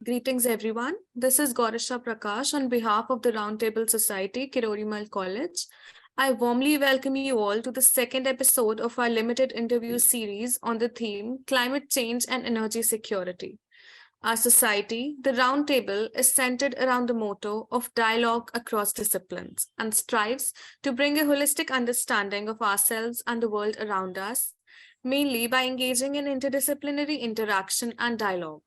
Greetings, everyone. This is Gaurisha Prakash on behalf of the Roundtable Society, Kirorimal College. I warmly welcome you all to the second episode of our limited interview series on the theme Climate Change and Energy Security. Our society, the Roundtable, is centered around the motto of dialogue across disciplines and strives to bring a holistic understanding of ourselves and the world around us, mainly by engaging in interdisciplinary interaction and dialogue.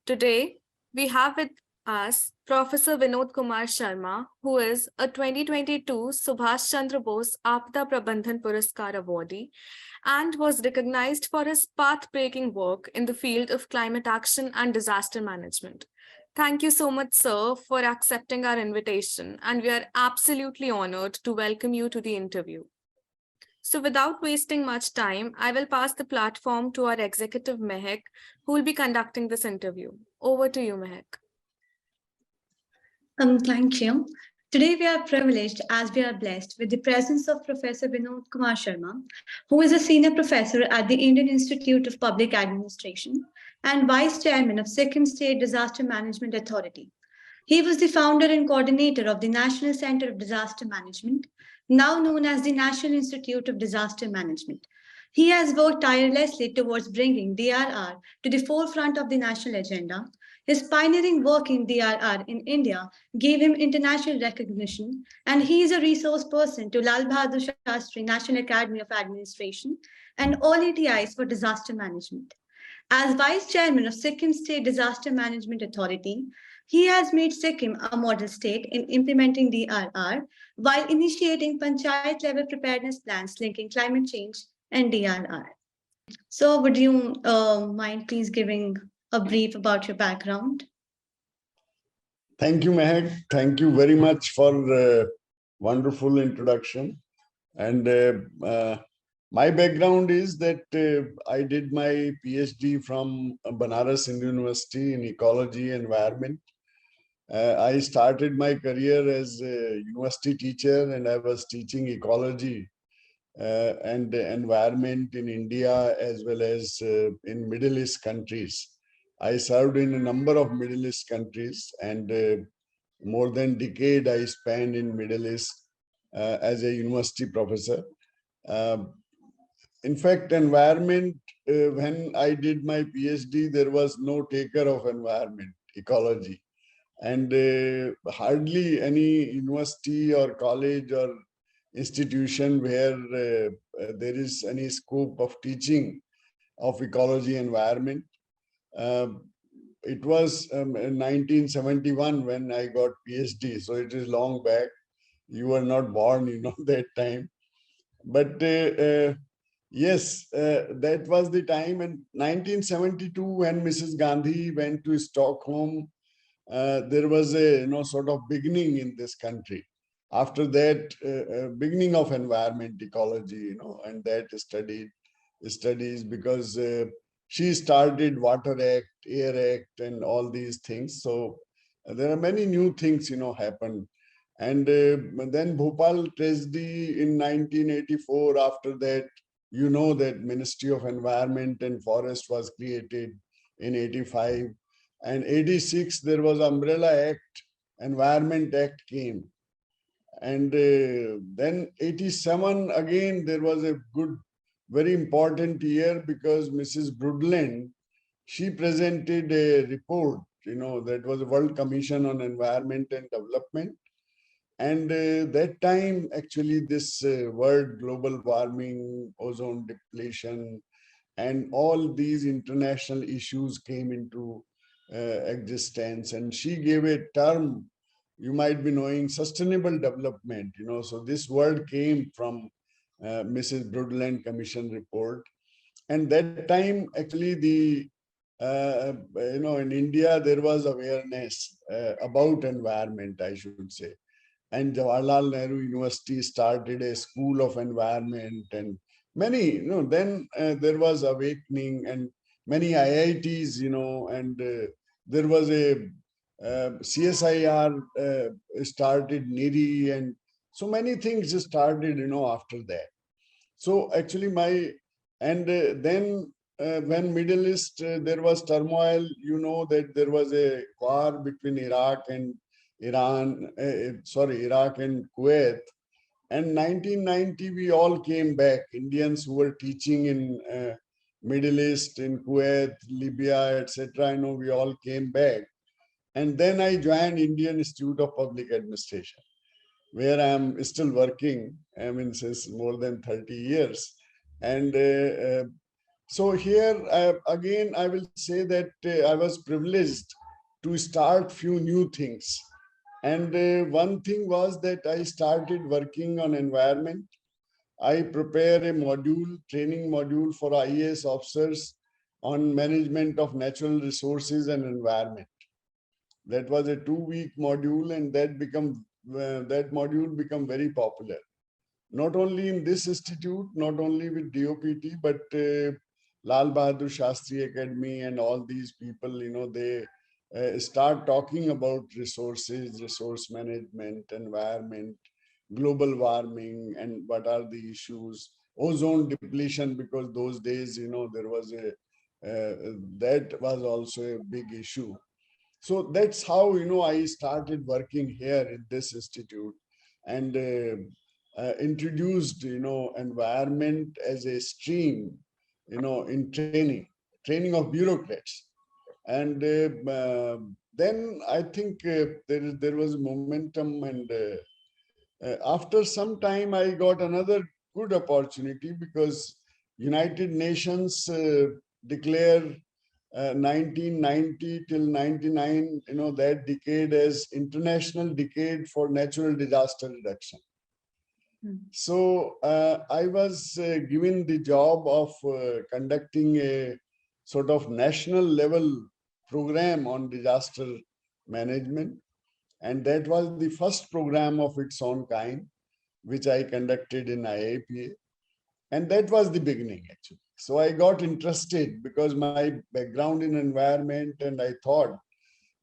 Today, we have with us Professor Vinod Kumar Sharma, who is a 2022 Subhash Chandra Bose Aapda Prabandhan Puraskar awardee and was recognized for his path-breaking work in the field of climate action and disaster management. Thank you so much, sir, for accepting our invitation, and we are absolutely honored to welcome you to the interview. So without wasting much time, I will pass the platform to our executive Mehak, who will be conducting this interview. Over to you, Mehak. Thank you. Today we are privileged as we are blessed with the presence of Professor Vinod Kumar Sharma, who is a senior professor at the Indian Institute of Public Administration and Vice Chairman of Sikkim State Disaster Management Authority. He was the founder and coordinator of the National Center of Disaster Management, now known as the National Institute of Disaster Management. He has worked tirelessly towards bringing DRR to the forefront of the national agenda. His pioneering work in DRR in India gave him international recognition, and he is a resource person to Lal Bahadur Shastri National Academy of Administration and all ATIs for disaster management. As Vice Chairman of Sikkim State Disaster Management Authority, he has made Sikkim a model state in implementing DRR while initiating panchayat level preparedness plans linking climate change and DRR. So, would you mind please giving a brief about your background? Thank you, Mehak. Thank you very much for wonderful introduction. And my background is that I did my PhD from Banaras Hindu University in ecology and environment. I started my career as a university teacher, and I was teaching ecology and the environment in India as well as in Middle East countries. I served in a number of Middle East countries, and more than a decade I spent in Middle East as a university professor. In fact, environment, when I did my PhD, there was no taker of environment, ecology. And hardly any university or college or institution where there is any scope of teaching of ecology environment. It was in 1971 when I got PhD, so it is long back. You were not born, that time. But yes, that was the time. In 1972, when Mrs. Gandhi went to Stockholm, there was a sort of beginning in this country. After that, beginning of environment ecology, and that studies because she started Water Act, Air Act, and all these things. So there are many new things, happened. And then Bhopal tragedy in 1984. After that, that Ministry of Environment and Forest was created in 85. And 86, there was Umbrella Act, Environment Act came. And then 87, again, there was a good, very important year because Mrs. Brundtland, she presented a report, that was a World Commission on Environment and Development. And that time, actually, this word global warming, ozone depletion, and all these international issues came into existence. And she gave a term, you might be knowing, sustainable development. So this word came from Mrs. Brundtland Commission report. And that time, actually, the in India, there was awareness about environment, I should say. And Jawaharlal Nehru University started a school of environment, and many, then there was awakening, and many IITs, and there was a CSIR started, NIRI, and so many things started, after that. So actually then when Middle East, there was turmoil, you know that there was a war between Iraq and Iraq and Kuwait. And 1990, we all came back, Indians who were teaching in Middle East, in Kuwait, Libya, etc. I know we all came back. And then I joined Indian Institute of Public Administration, where I am still working, I mean, since more than 30 years. And so here, again, I will say that I was privileged to start few new things. And one thing was that I started working on environment. I prepare a module, training module for IAS officers on management of natural resources and environment. That was a 2-week module, and that module became very popular. Not only in this institute, not only with DOPT, but Lal Bahadur Shastri Academy and all these people, you know, they start talking about resources, resource management, environment, global warming, and what are the issues, ozone depletion, because those days, you know, there was that was also a big issue. So that's how, you know, I started working here in this institute, and introduced, you know, environment as a stream, you know, in training of bureaucrats. And then I think there was momentum, and after some time I got another good opportunity, because United Nations declare 1990 till 99, you know, that decade as International Decade for Natural Disaster Reduction. So I was given the job of conducting a sort of national level program on disaster management. And that was the first program of its own kind, which I conducted in IAPA. And that was the beginning, actually. So I got interested because my background in environment, and I thought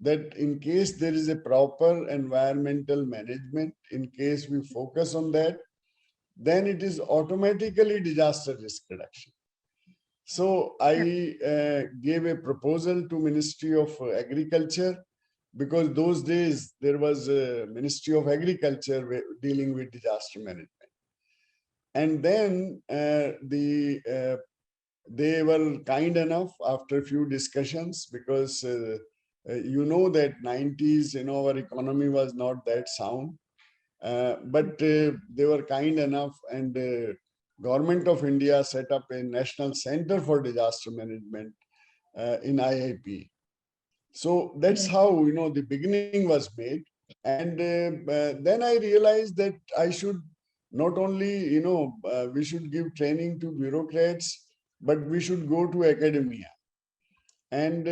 that in case there is a proper environmental management, in case we focus on that, then it is automatically disaster risk reduction. So I gave a proposal to Ministry of Agriculture, because those days there was a Ministry of Agriculture dealing with disaster management. And then they were kind enough after a few discussions, because you know that 90s, you know, our economy was not that sound. But they were kind enough, and Government of India set up a National Center for Disaster Management in IIP. So that's how, you know, the beginning was made. And then I realized that I should not only, you know, we should give training to bureaucrats, but we should go to academia. And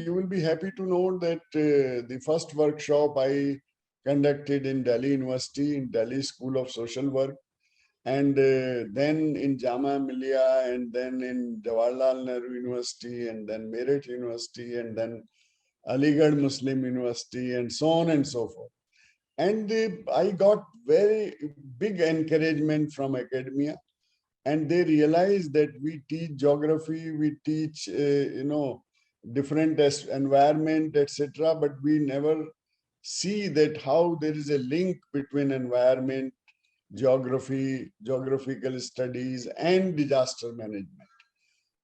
you will be happy to know that the first workshop I conducted in Delhi University, in Delhi School of Social Work, and then in Jamia Millia, and then in Jawaharlal Nehru University, and then Meerut University, and then Aligarh Muslim University, and so on and so forth. And I got very big encouragement from academia, and they realized that we teach geography, we teach, you know, different environment, etc., but we never see that how there is a link between environment, geography, geographical studies, and disaster management.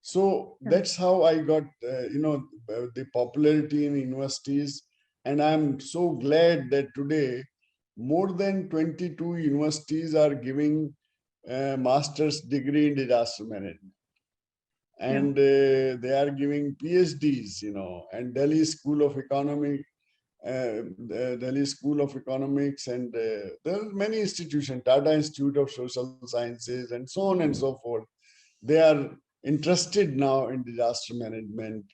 So that's how I got, you know, the popularity in universities. And I'm so glad that today more than 22 universities are giving a master's degree in disaster management. And they are giving PhDs, you know, and Delhi School of Economics, Delhi School of Economics, and there are many institutions, Tata Institute of Social Sciences, and so on and so forth. They are interested now in disaster management,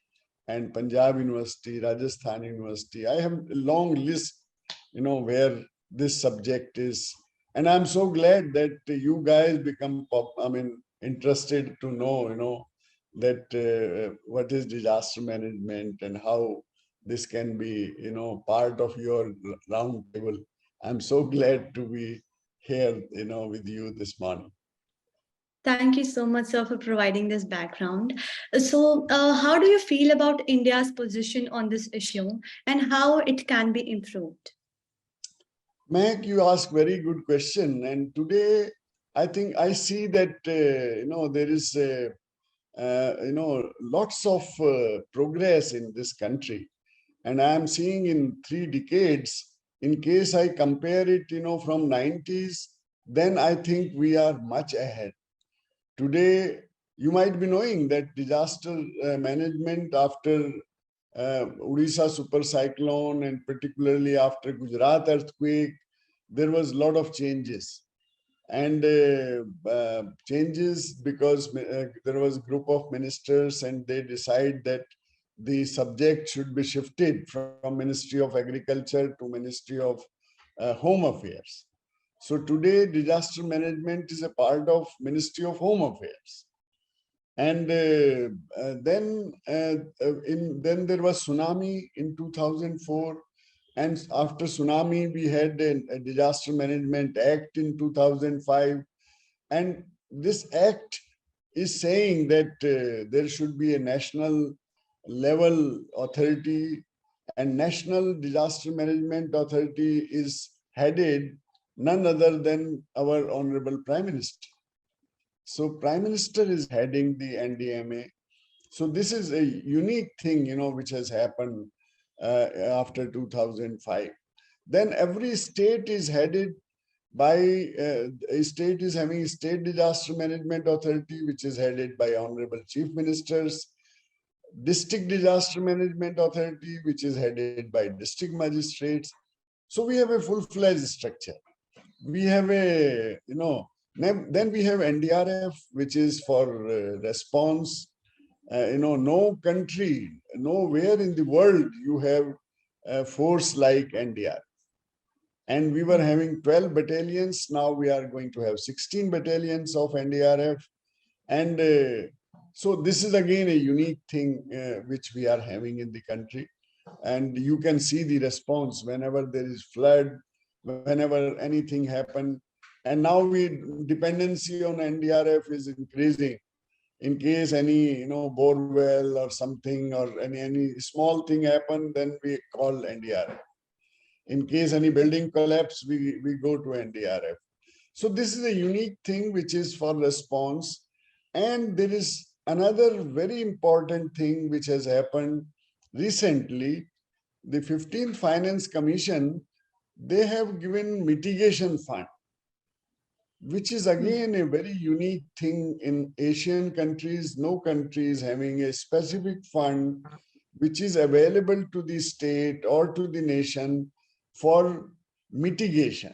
and Punjab University, Rajasthan University. I have a long list, you know, where this subject is. And I'm so glad that you guys become, interested to know, you know, that what is disaster management and how this can be, you know, part of your round table. I'm so glad to be here, you know, with you this morning. Thank you so much, sir, for providing this background. So, how do you feel about India's position on this issue and how it can be improved? Mac, you ask very good question. And today, I think I see that, there is, lots of progress in this country. And I'm seeing in 3 decades, in case I compare it, from 90s, then I think we are much ahead. Today, you might be knowing that disaster management after Odisha super cyclone and particularly after Gujarat earthquake, there was a lot of changes. And changes because there was a group of ministers and they decide that the subject should be shifted from Ministry of Agriculture to Ministry of Home Affairs. So today, disaster management is a part of Ministry of Home Affairs. And then there was tsunami in 2004. And after tsunami, we had a Disaster Management Act in 2005. And this act is saying that there should be a national level authority, and National Disaster Management Authority is headed none other than our Honorable Prime Minister. So Prime Minister is heading the NDMA. So this is a unique thing, which has happened after 2005. Then every state is headed by, a state is having a State Disaster Management Authority, which is headed by Honorable Chief Ministers, District Disaster Management Authority, which is headed by district magistrates. So we have a full-fledged structure. We have then we have NDRF, which is for response. No country, nowhere in the world you have a force like NDRF. And we were having 12 battalions. Now we are going to have 16 battalions of NDRF. And so this is again a unique thing which we are having in the country. And you can see the response whenever there is flood, whenever anything happen. And now dependency on NDRF is increasing. In case any, bore well or something or any small thing happen, then we call NDRF. In case any building collapse, we go to NDRF. So this is a unique thing which is for response. And there is another very important thing which has happened recently. The 15th Finance Commission, they have given mitigation fund, which is again a very unique thing in Asian countries. No country is having a specific fund which is available to the state or to the nation for mitigation.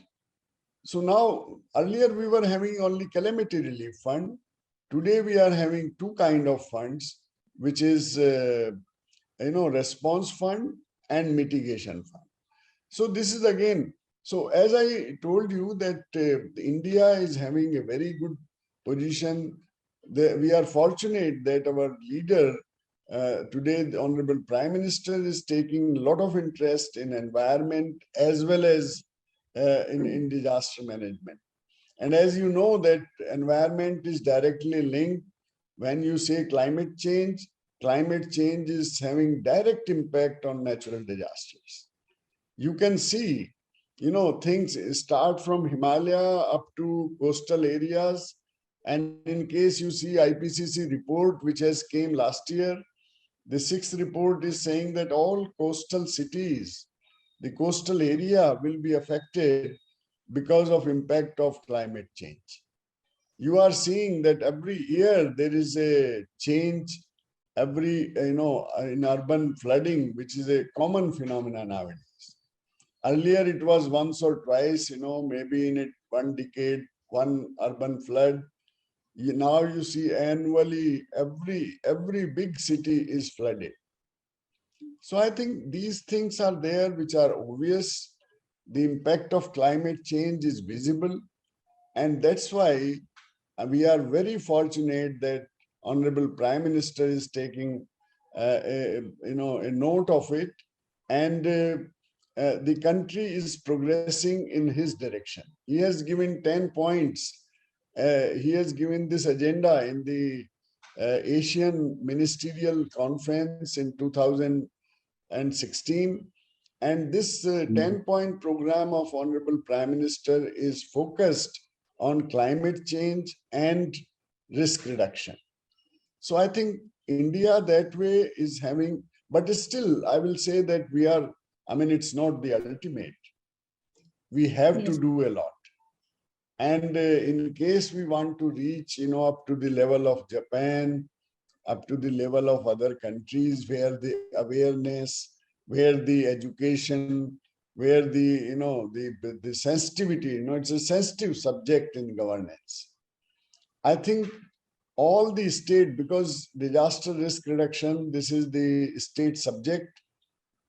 So now, earlier we were having only calamity relief fund. Today we are having two kind of funds, which is response fund and mitigation fund. So this is again, so as I told you that India is having a very good position. We are fortunate that our leader today, the Honorable Prime Minister, is taking a lot of interest in environment as well as in disaster management. And as you know that environment is directly linked. When you say climate change is having direct impact on natural disasters. You can see, things start from Himalaya up to coastal areas. And in case you see IPCC report, which has came last year, the 6th report is saying that all coastal cities, the coastal area will be affected because of impact of climate change. You are seeing that every year there is a change, in urban flooding, which is a common phenomenon nowadays. Earlier it was once or twice, maybe in one decade, one urban flood. Now you see annually every big city is flooded. So I think these things are there which are obvious. The impact of climate change is visible. And that's why we are very fortunate that Honorable Prime Minister is taking a note of it. And the country is progressing in his direction. He has given 10 points he has given this agenda in the Asian Ministerial Conference in 2016. And this 10-point program of Honorable Prime Minister is focused on climate change and risk reduction. So I think India that way is having, but still, I will say that we are, I mean, it's not the ultimate. We have to do a lot. And in case we want to reach, up to the level of Japan, up to the level of other countries where the awareness, where the education, where the, the sensitivity, it's a sensitive subject in governance. I think all the state, because disaster risk reduction, this is the state subject.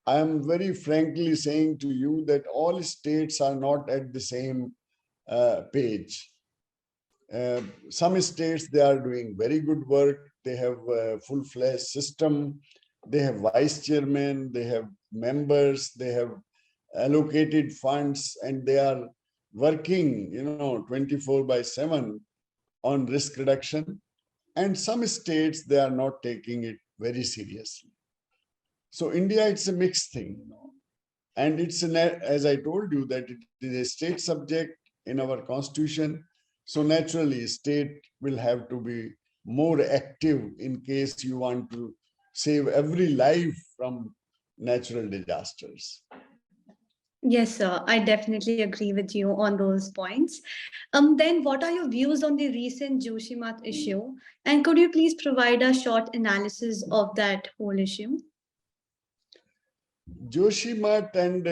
I am very frankly saying to you that all states are not at the same page. Some states, they are doing very good work. They have a full-fledged system. They have vice chairman, they have members, they have allocated funds, and they are working, 24/7 on risk reduction. And some states, they are not taking it very seriously. So India, it's a mixed thing, and it's as I told you, that it is a state subject in our constitution. So naturally, state will have to be more active in case you want to save every life from natural disasters. Yes, sir. I definitely agree with you on those points. Then, what are your views on the recent Joshimat issue? And could you please provide a short analysis of that whole issue? Joshimat, and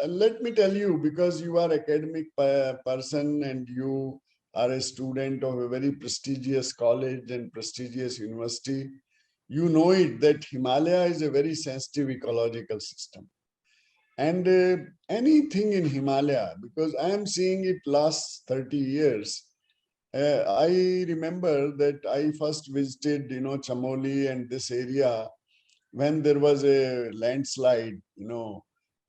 let me tell you, because you are academic person and you are a student of a very prestigious college and prestigious university, you know it that Himalaya is a very sensitive ecological system. And anything in Himalaya, because I am seeing it last 30 years, I remember that I first visited, Chamoli and this area when there was a landslide,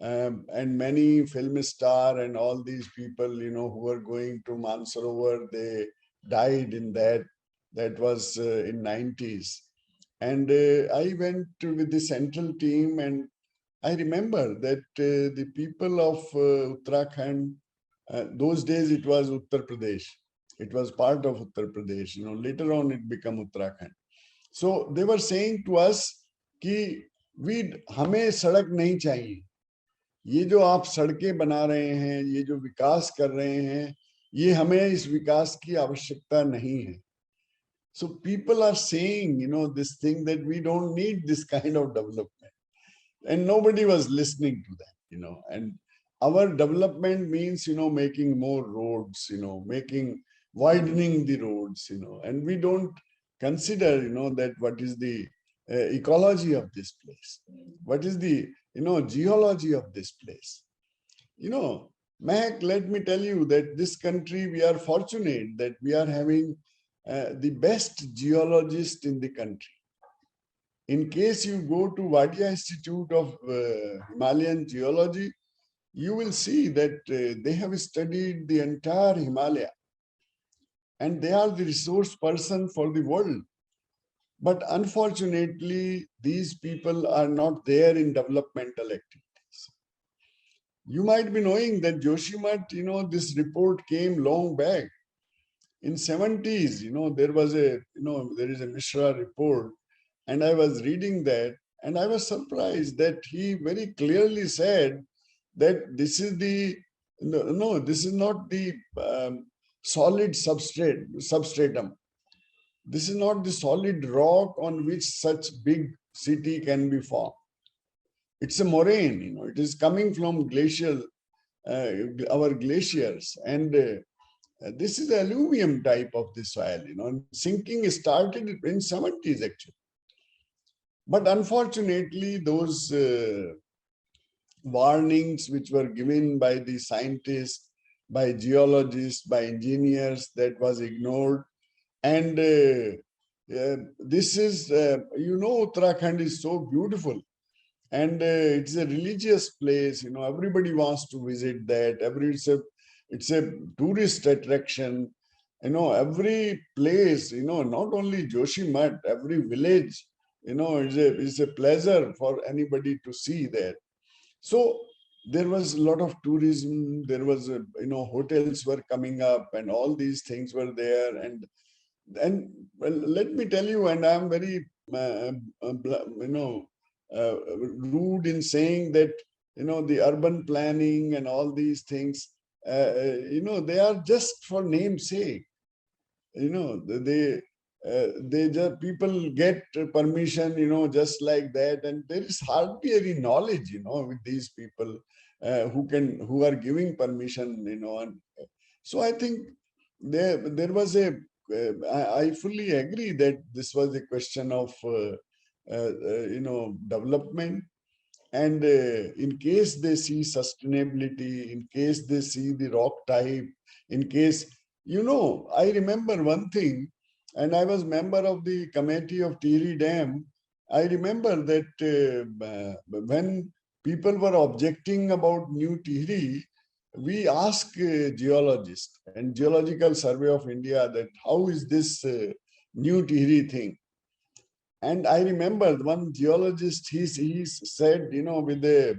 and many film star and all these people, who were going to Mansarovar, they died in that. That was in 90s. And I went with the central team, and I remember that the people of Uttarakhand, those days it was Uttar Pradesh. It was part of Uttar Pradesh. Later on it became Uttarakhand. So they were saying to us कि हमें सड़क नहीं चाहिए, ये जो आप सड़कें बना रहे हैं, ये जो विकास कर रहे हैं, ये हमें इस विकास की आवश्यकता नहीं है. So people are saying, this thing that we don't need this kind of development, and nobody was listening to that, and our development means, making more roads, widening the roads, and we don't consider, that what is the ecology of this place, what is the, geology of this place. Mehak, let me tell you that this country, we are fortunate that we are having the best geologist in the country. In case you go to Wadia Institute of Himalayan Geology, you will see that they have studied the entire Himalaya, and they are the resource person for the world. But unfortunately, these people are not there in developmental activities. You might be knowing that Joshimat, this report came long back. In 70s, there was a, there is a Mishra report, and I was reading that, and I was surprised that he very clearly said that this is the, this is not the solid substratum. This is not the solid rock on which such big city can be formed. It's a moraine, it is coming from glacial, our glaciers. And this is the alluvium type of the soil, and sinking started in 70s actually. But unfortunately, those warnings which were given by the scientists, by geologists, by engineers, that was ignored. And this is, Uttarakhand is so beautiful, and it's a religious place. Everybody wants to visit that. It's a tourist attraction. Every place, not only Joshimath, every village, is a pleasure for anybody to see there. So there was a lot of tourism. There was, hotels were coming up, and all these things were there. And well, let me tell you, and I'm very, rude in saying that, the urban planning and all these things, they are just for namesake. They just, people get permission, just like that, and there is hardly any knowledge, with these people who are giving permission, and so I think there was I fully agree that this was a question of development. And in case they see sustainability, in case they see the rock type, in case, I remember one thing, and I was member of the committee of Tiri Dam. I remember that when people were objecting about new Tiri, we asked geologists and Geological Survey of India that how is this new Tiri thing? And I remember one geologist, he said, with a,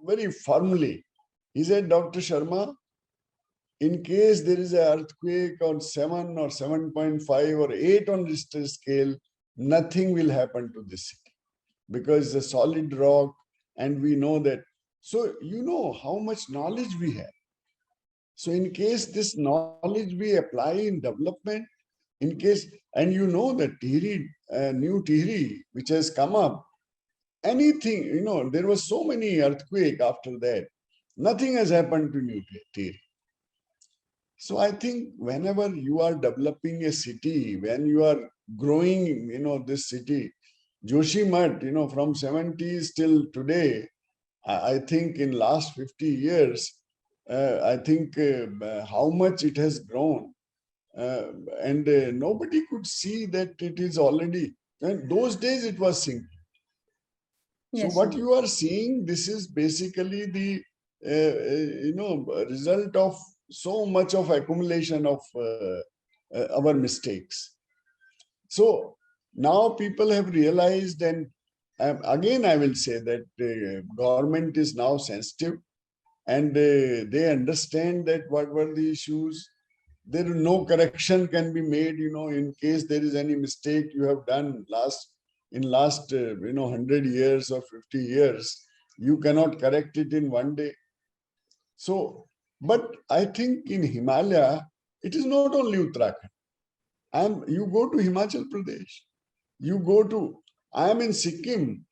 very firmly, he said, Dr. Sharma, in case there is an earthquake on 7 or 7.5 or 8 on Richter scale, nothing will happen to this city because it's a solid rock, and we know that. So you know how much knowledge we have. So in case this knowledge we apply in development, in case, and that new Tihri, which has come up, anything, there was so many earthquake after that. Nothing has happened to new Tihri. So I think whenever you are developing a city, when you are growing, this city, Joshimath, from 70s till today, I think in last 50 years, I think how much it has grown. And nobody could see that it is already, and those days it was sinking. So Yes, what sir. you are seeing, this is basically the result of so much of accumulation of our mistakes. So now people have realized, and again I will say that government is now sensitive, and they understand that what were the issues. There no correction can be made, in case there is any mistake you have done in last 100 years or 50 years, you cannot correct it in one day. So, but I think in Himalaya, it is not only Uttarakhand. You go to Himachal Pradesh, you go to, I am in Sikkim,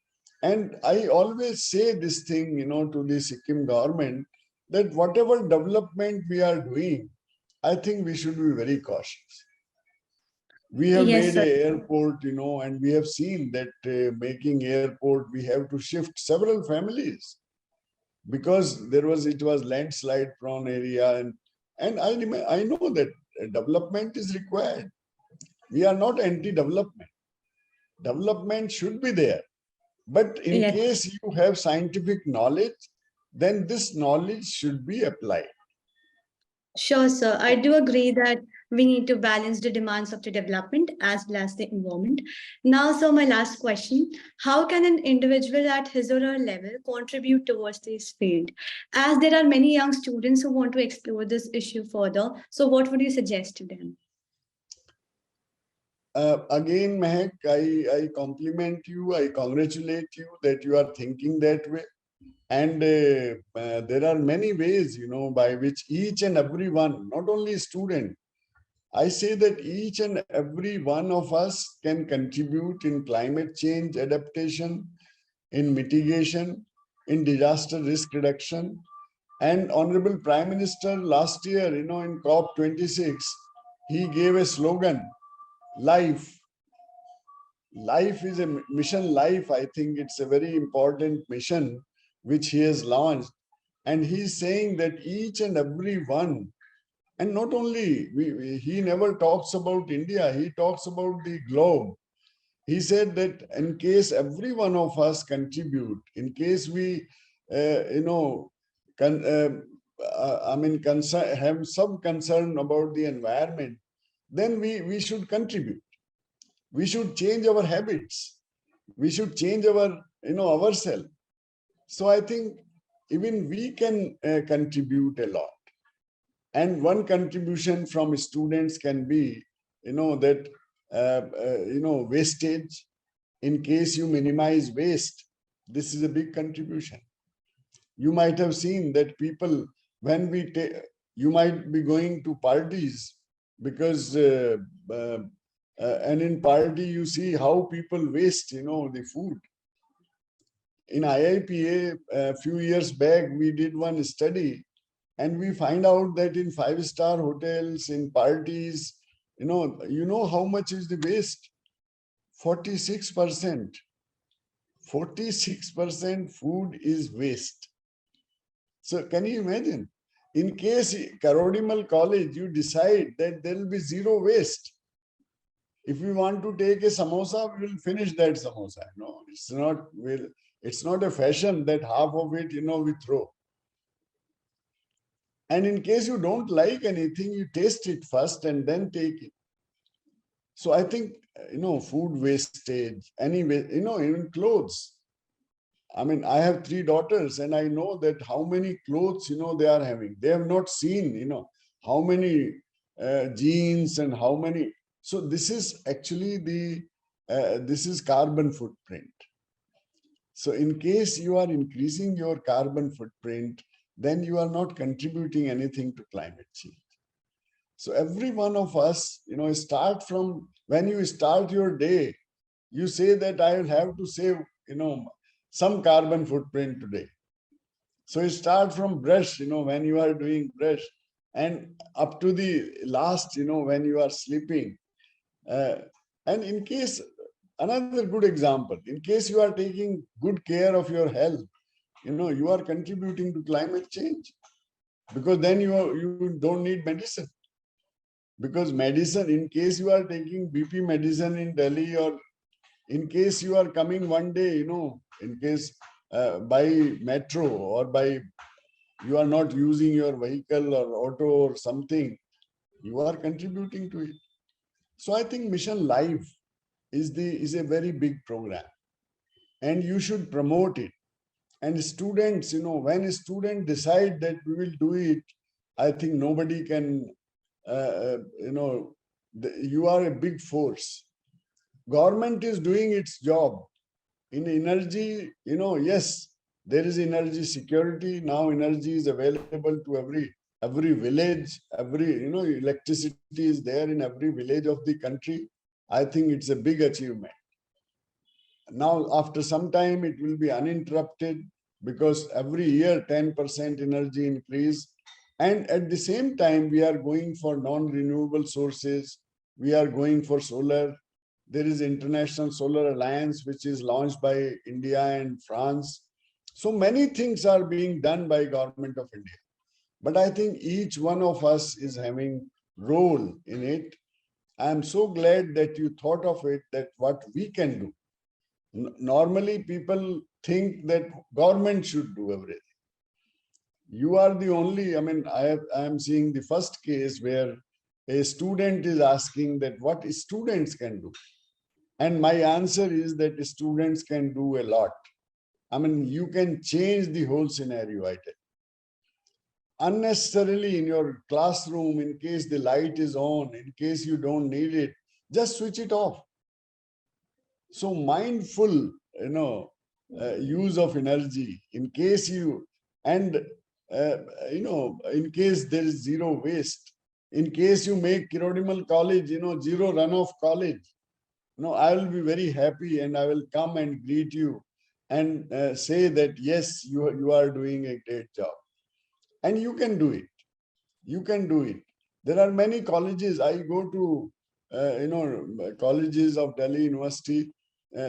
and I always say this thing, to the Sikkim government, that whatever development we are doing, I think we should be very cautious. We have Yes, made sir. an airport, and we have seen that making airport, we have to shift several families because it was landslide prone area, and I know that development is required. We are not anti-development. Development should be there, but in Yes. case you have scientific knowledge, then this knowledge should be applied. Sure, sir. I do agree that we need to balance the demands of the development as well as the environment. Now, sir, my last question. How can an individual at his or her level contribute towards this field? As there are many young students who want to explore this issue further, so what would you suggest to them? Again, Mehak, I compliment you, I congratulate you that you are thinking that way. And there are many ways, by which each and every one, not only student, I say that each and every one of us can contribute in climate change adaptation, in mitigation, in disaster risk reduction. And Honorable Prime Minister last year, in COP26, he gave a slogan, life. Life is a mission. Life, I think it's a very important mission which he has launched. And he's saying that each and every one, and not only, he never talks about India, he talks about the globe. He said that in case every one of us contribute, in case we, have some concern about the environment, then we should contribute. We should change our habits. We should change our, ourselves. So I think even we can contribute a lot. And one contribution from students can be, that, wastage. In case you minimize waste, this is a big contribution. You might have seen that people, when you might be going to parties because, and in party you see how people waste, the food. In IIPA, a few years back, we did one study and we find out that in 5-star hotels, in parties, you know how much is the waste? 46%. 46% food is waste. So can you imagine? In case Karodimal College, you decide that there will be zero waste. If we want to take a samosa, we will finish that samosa. No, it's not a fashion that half of it, we throw. And in case you don't like anything, you taste it first and then take it. So I think, food wastage, anyway, even clothes. I mean, I have 3 daughters and I know that how many clothes, they are having. They have not seen, how many jeans and how many. So this is actually this is carbon footprint. So in case you are increasing your carbon footprint, then you are not contributing anything to climate change. So every one of us, start from when you start your day, you say that I will have to save, some carbon footprint today. So you start from brush, when you are doing brush, and up to the last, when you are sleeping. And in case, another good example, in case you are taking good care of your health, you are contributing to climate change, because then you don't need medicine. Because medicine, in case you are taking BP medicine in Delhi, or in case you are coming one day, in case by metro or by, you are not using your vehicle or auto or something, you are contributing to it. So I think Mission Life is a very big program, and you should promote it. And students, when a student decide that we will do it, I think nobody can, you are a big force. Government is doing its job. In energy, yes, there is energy security. Now energy is available to every village, electricity is there in every village of the country. I think it's a big achievement. Now, after some time, it will be uninterrupted, because every year 10% energy increase. And at the same time, we are going for non-renewable sources. We are going for solar. There is International Solar Alliance, which is launched by India and France. So many things are being done by Government of India. But I think each one of us is having role in it. I am so glad that you thought of it, that what we can do. Normally, people think that government should do everything. You are the only, I am seeing the first case where a student is asking that what students can do. And my answer is that students can do a lot. You can change the whole scenario, I tell you. Unnecessarily in your classroom, in case the light is on, in case you don't need it, just switch it off. So mindful, use of energy, in case you, and, in case there is zero waste, in case you make Kirodimal College, zero runoff college, I will be very happy and I will come and greet you and say that, yes, you are doing a great job. And you can do it. You can do it. There are many colleges. I go to, colleges of Delhi University.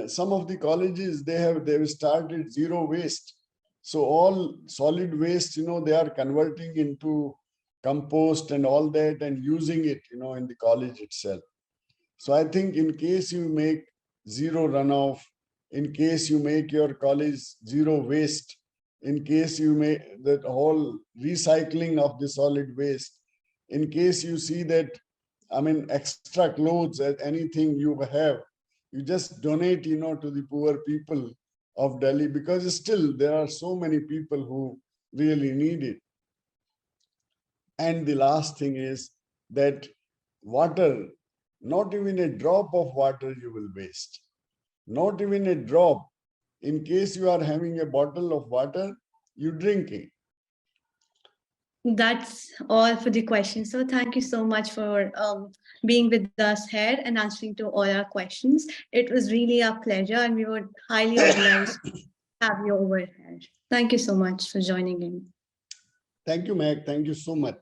Some of the colleges, they have started zero waste. So all solid waste, they are converting into compost and all that and using it, in the college itself. So I think in case you make zero runoff, in case you make your college zero waste, in case you may, that whole recycling of the solid waste, in case you see that, I mean, extra clothes or anything you have, you just donate, to the poor people of Delhi, because still there are so many people who really need it. And the last thing is that water, not even a drop of water you will waste. Not even a drop. In case you are having a bottle of water, you drink it. That's all for the questions. So thank you so much for being with us here and answering to all our questions. It was really a pleasure, and we would highly obliged to have you over here. Thank you so much for joining in. Thank you, Meg. Thank you so much.